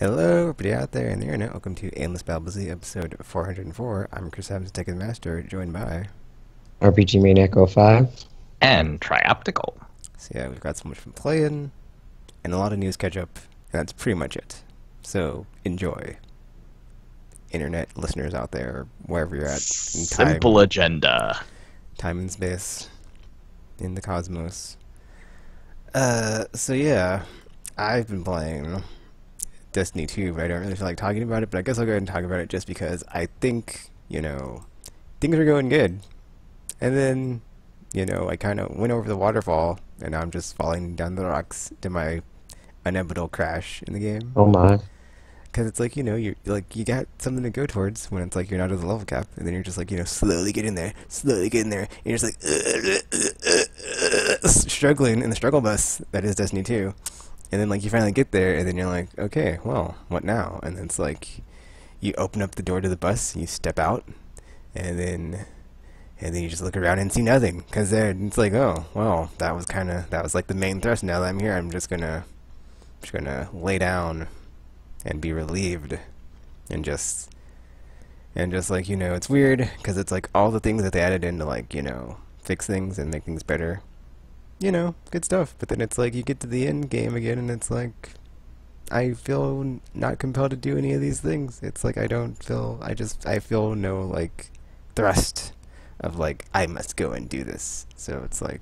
Hello, everybody out there in the internet. Welcome to Aimless Babble, episode 404. I'm Chris Adams, Tech and Master, joined by... RPG Maniac 05. And Trioptical. So yeah, we've got so much fun playing, and a lot of news catch up, and that's pretty much it. So, enjoy. Internet listeners out there, wherever you're at. In Simple agenda. Time and space. In the cosmos. So yeah, I've been playing Destiny 2, but I don't really feel like talking about it, but I guess I'll go ahead and talk about it just because I think, things are going good. And then, I kind of went over the waterfall, and now I'm just falling down the rocks to my inevitable crash in the game. Oh my. Because it's like, you got something to go towards when it's like you're not at the level cap, and then you're just like, slowly get in there, and you're just like, struggling in the struggle bus that is Destiny 2. And then, you finally get there, and then you're like, okay, well, what now? And then it's like, you open up the door to the bus, and you step out, and then you just look around and see nothing. Because then it's like, oh, well, that was like the main thrust. Now that I'm here, I'm just gonna lay down and be relieved. And just like, it's weird, because it's like all the things that they added in to, fix things and make things better. Good stuff. But then it's like you get to the end game again, and it's like I feel not compelled to do any of these things. It's like I feel no thrust of I must go and do this. So it's like,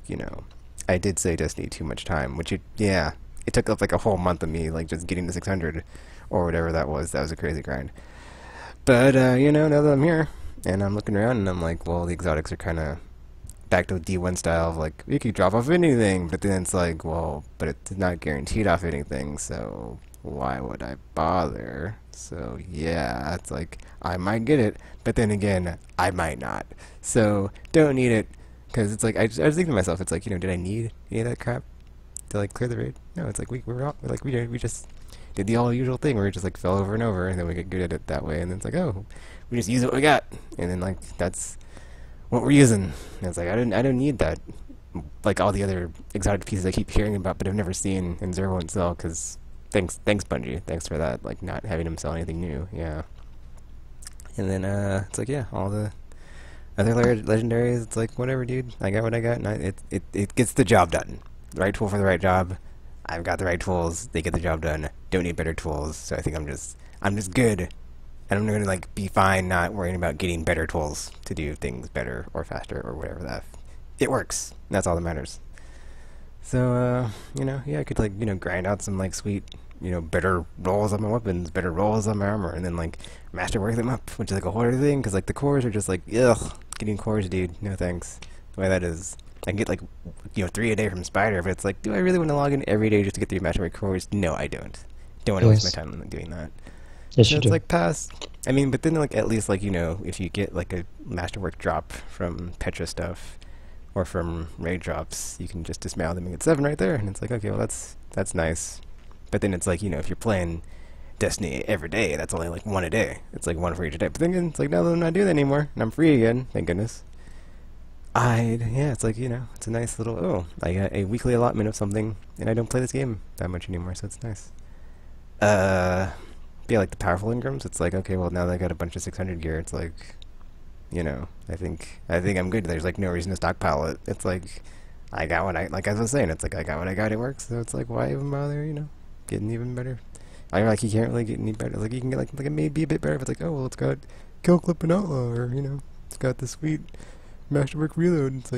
I did say Destiny too much time, which it took up a whole month of me just getting to 600 or whatever that was. That was a crazy grind. But now that I'm here and I'm looking around and I'm like, well, the exotics are kind of back to D1 style of you could drop off anything, but then it's like, well, but it's not guaranteed off anything, so why would I bother? So yeah, it's like I might get it, but then again, I might not. So don't need it, because it's like I was thinking to myself, it's like, did I need any of that crap to clear the raid? No, it's like we just did the all usual thing where we just fell over and over, and then we get good at it that way, and then it's like, oh, we just use what we got, and then that's what we're using. And it's like I don't need that, all the other exotic pieces I keep hearing about but I've never seen and Zero won't sell, because thanks Bungie, thanks for that, not having them sell anything new. Yeah. And then it's like, yeah, all the other legendaries, it's like, whatever, dude, I got what I got, and it gets the job done. The right tool for the right job. I've got the right tools, they get the job done. Don't need better tools. So I think I'm just good. And I'm going to be fine not worrying about getting better tools to do things better or faster or whatever that. It works. That's all that matters. So, yeah, I could grind out some sweet, better rolls on my weapons, better rolls on my armor, and then masterwork them up, which is a whole other thing, because the cores are just ugh, getting cores, dude. No thanks. The way that is. I can get 3 a day from Spider, but it's do I really want to log in every day just to get 3 masterwork cores? No, I don't. Don't want to waste my time doing that. Yes, so you it's do. past. I mean, but then at least if you get a masterwork drop from Petra stuff or from raid drops, you can just dismantle them and get 7 right there, and it's okay, well that's nice. But then it's if you're playing Destiny every day, that's only 1 a day. It's 1 for each day. But then it's now that I'm not doing that anymore and I'm free again, thank goodness. It's it's a nice little, oh, I got a weekly allotment of something, and I don't play this game that much anymore, so it's nice. Yeah, the powerful engrams, it's okay, well, now that I got a bunch of 600 gear, it's I think I'm good. There's no reason to stockpile it. It's I got what I as I was saying, it's I got what I got, it works, so it's why even bother, getting even better? You can't really get any better. You can get it may be a bit better if it's oh, well, it's got kill clip and outlaw, or it's got the sweet masterwork reload. It's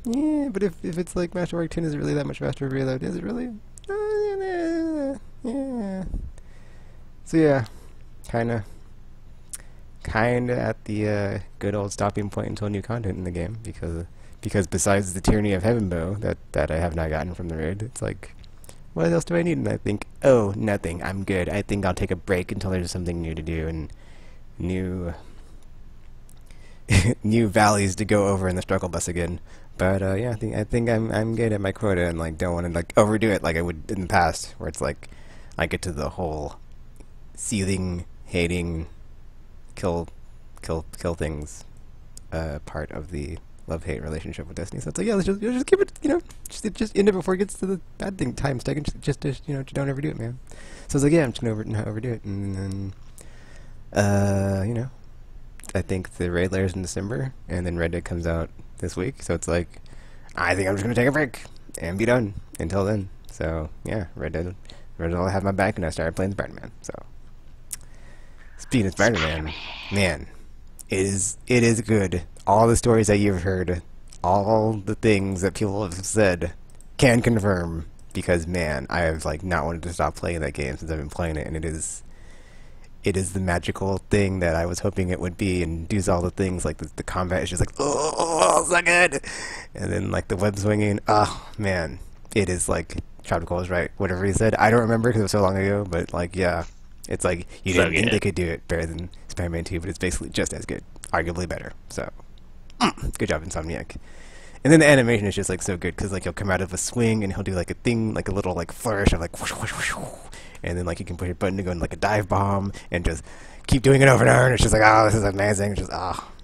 yeah, but if it's masterwork 10 is really that much masterwork reload, is it really? Yeah. So yeah, kinda at the good old stopping point until new content in the game, because besides the tyranny of heaven bow that I have not gotten from the raid, it's what else do I need? And I think, oh, nothing, I'm good. I think I'll take a break until there's something new to do and new new valleys to go over in the struggle bus again. But yeah, I think I'm good at my quota, and don't want to overdo it like I would in the past, where it's I get to the whole seething, hating, kill things part of the love-hate relationship with Destiny. So it's like, yeah, let's just give it, just end it before it gets to the bad thing time stack, and just don't overdo it, man. So I was like, yeah, I'm just gonna not overdo it, and then I think the raid lair's in December, and then Red Dead comes out this week. So it's like, I think I'm just gonna take a break and be done until then. So yeah, Red Dead will have my back, and I started playing Spider-Man. So speaking of Spider-Man, man, it is good. All the stories that you've heard, all the things that people have said, can confirm, because man, I have like not wanted to stop playing that game since I've been playing it, and it is the magical thing that I was hoping it would be, and does all the things like the combat is just like, oh, so good, and then like the web swinging, oh man, it is like Tropical was right. Whatever he said, I don't remember because it was so long ago, but like yeah, it's like you didn't think they could do it better than Spider-Man 2, but it's basically just as good, arguably better. So good job, Insomniac. And then the animation is just like so good, because like he'll come out of a swing and he'll do like a thing, like a little like flourish of like whoosh, whoosh, whoosh, whoosh. And then like you can push a button to go in like a dive bomb and just keep doing it over and over, and it's just like, oh, this is amazing. It's just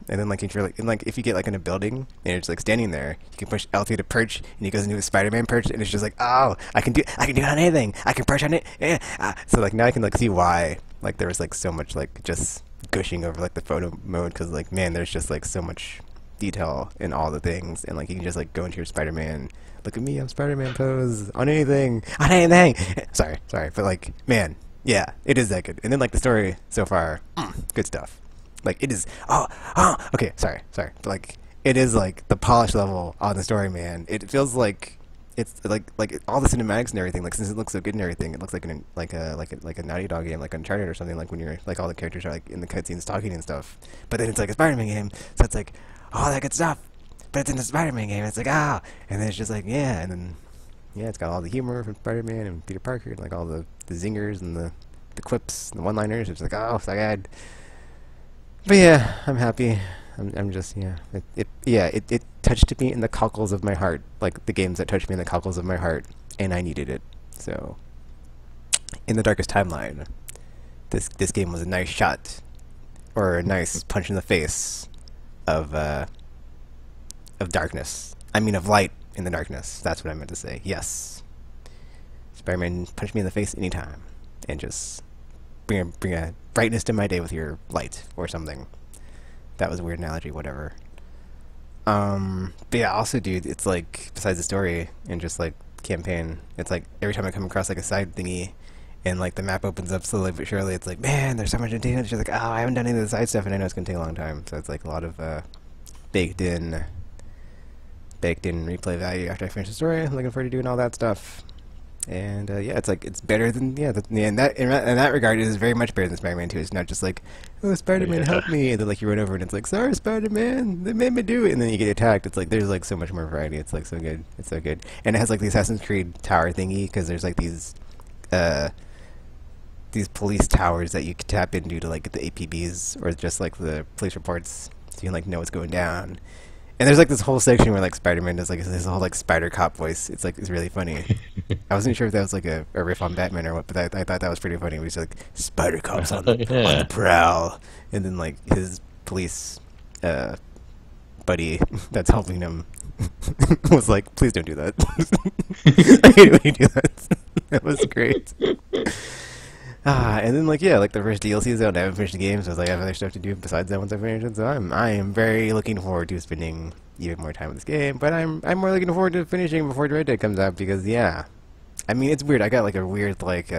and then like if you're like, and like if you get like in a building and it's like standing there, you can push L2 to perch, and he goes into a Spider-Man perch, and it's just like, oh, I can do it on anything. I can perch on it. Yeah. So like now I can like see why like there was like so much like just gushing over like the photo mode, because like man, there's just like so much detail in all the things, and like you can just like go into your Spider-Man, look at me, I'm Spider-Man pose on anything. Sorry, but like man, yeah, it is that good. And then like the story so far, good stuff. Like it is, okay, sorry, but like it is like the polish level on the story, man. It feels like it's like all the cinematics and everything. Like since it looks so good and everything, it looks like a Naughty Dog game, like Uncharted or something. Like when you're like all the characters are like in the cutscenes talking and stuff. But then it's like a Spider-Man game, so it's like all that good stuff. But it's in the Spider-Man game. It's like and then it's just like yeah, and then yeah, it's got all the humor from Spider-Man and Peter Parker, and like all the zingers and the quips and the one-liners. It's like so good. But yeah, I'm happy. I'm just it touched me in the cockles of my heart, like the games that touched me in the cockles of my heart, and I needed it. So in the darkest timeline, this game was a nice shot, or a nice punch in the face of darkness. I mean of light in the darkness. That's what I meant to say. Yes, Spider-Man, punch me in the face anytime, and just bring a brightness to my day with your light or something. That was a weird analogy, whatever. But yeah, also, dude, it's like, besides the story and just like campaign, it's like every time I come across like a side thingy and like the map opens up slowly but surely, it's like, man, there's so much to do. It's just like, oh, I haven't done any of the side stuff, and I know it's gonna take a long time. So it's like a lot of baked in replay value after I finish the story. I'm looking forward to doing all that stuff. And yeah, it's like it's better than in that regard, it is very much better than Spider-Man 2. It's not just like, oh, Spider-Man, help me, and then like you run over and it's like, sorry, Spider-Man, they made me do it, and then you get attacked. It's like there's like so much more variety. It's like so good. It's so good, and it has like the Assassin's Creed tower thingy, because there's like these police towers that you can tap into to like get the APBs or just like the police reports, so you can like know what's going down. And there's like this whole section where like Spider-Man does like this whole like Spider Cop voice. It's like, it's really funny. I wasn't sure if that was like a riff on Batman or what, but I thought that was pretty funny. It was like Spider Cop's on the prowl, and then like his police buddy that's helping him was like, please don't do that. I hate it when you do that. That was great. And then like yeah, like the first DLCs out, I haven't finished the game, so I was like, I have other stuff to do besides that once I finish it. So I am very looking forward to spending even more time with this game, but I'm more looking forward to finishing before Red Dead comes out, because yeah, I mean it's weird. I got like a weird like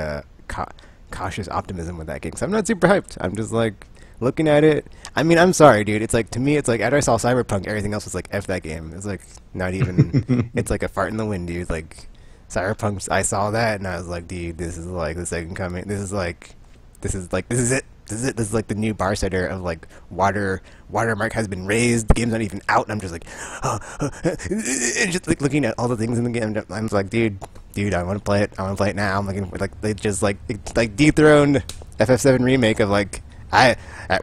cautious optimism with that game, so I'm not super hyped. I'm just like looking at it. I mean, I'm sorry, dude. It's like, to me, it's like after I saw Cyberpunk, everything else was like F that game. It's like not even. It's like a fart in the wind, dude. Like Cyberpunk, I saw that and I was like, dude, this is like the second coming. This is it. This is it. This is like the new bar setter of like watermark has been raised. The game's not even out, and I'm just like, and just like looking at all the things in the game. I'm like, dude, I want to play it. I want to play it now. I'm looking for like they just like dethroned FF7 remake of like.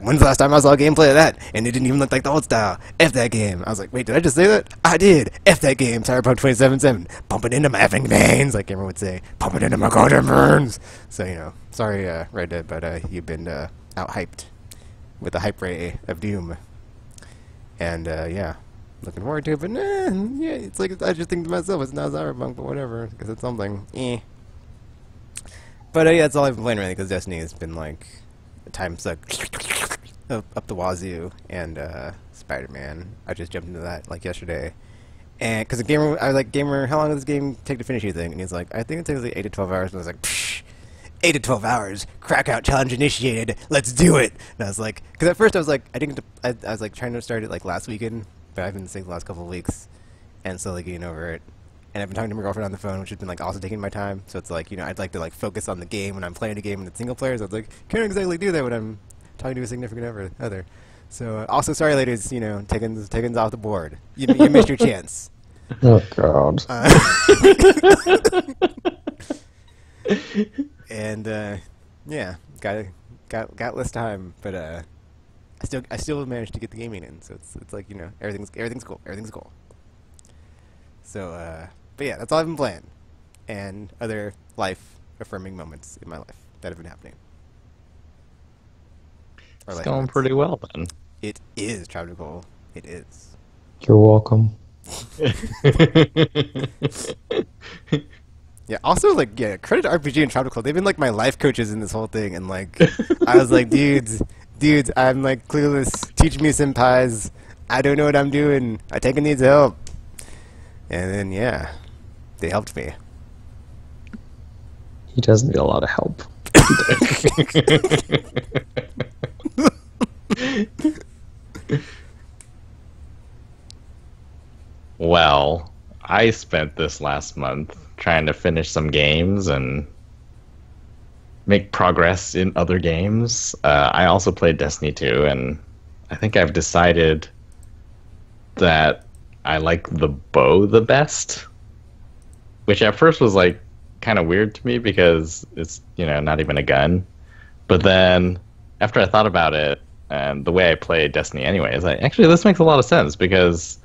When's the last time I saw gameplay of that? And it didn't even look like the old style. F that game. I was like, wait, did I just say that? I did. F that game. Cyberpunk 2077. Pump it into my effing veins, like everyone would say. Pump it into my goddamn burns. So, you know, sorry, Red Dead, but you've been out-hyped with the hype ray of doom. And, yeah. looking forward to it. But nah, yeah, it's like I just think to myself, it's not Cyberpunk, but whatever, because it's something. Eh. But yeah, that's all I've been playing really, because Destiny has been like a time suck up the wazoo, and Spider-Man. I just jumped into that like yesterday, and because the gamer, I was like, gamer, how long does this game take to finish? You think? And he's like, I think it takes like 8 to 12 hours. And I was like, psh, 8 to 12 hours, crack out challenge initiated. Let's do it. And I was like, because at first I was like, I was like trying to start it like last weekend, but I've been sick the last couple of weeks, and slowly getting over it. And I've been talking to my girlfriend on the phone, which has been like also taking my time. So it's like, I'd like to like focus on the game when I'm playing a game in the single player. So it's like, can't exactly do that when I'm talking to a significant other. So also, sorry, ladies, Tekken's off the board. You missed your chance. Oh God. And yeah, got less time, but I still managed to get the gaming in. So it's like everything's cool. So but yeah, that's all I've been playing, and other life affirming moments in my life that have been happening. It's going pretty well then. It is tropical. It is. You're welcome. Yeah. Also, like, yeah, credit to RPG and Tropical. They've been like my life coaches in this whole thing, and like, I was like, dudes, I'm like clueless. Teach me, senpais. I don't know what I'm doing. I Tekken needs help. And then yeah, they helped me. He does need a lot of help. Well, I spent this last month trying to finish some games and make progress in other games. I also played Destiny 2, and I think I've decided that I like the bow the best, which at first was like kind of weird to me because it's not even a gun. But then after I thought about it and the way I play Destiny anyways, actually this makes a lot of sense because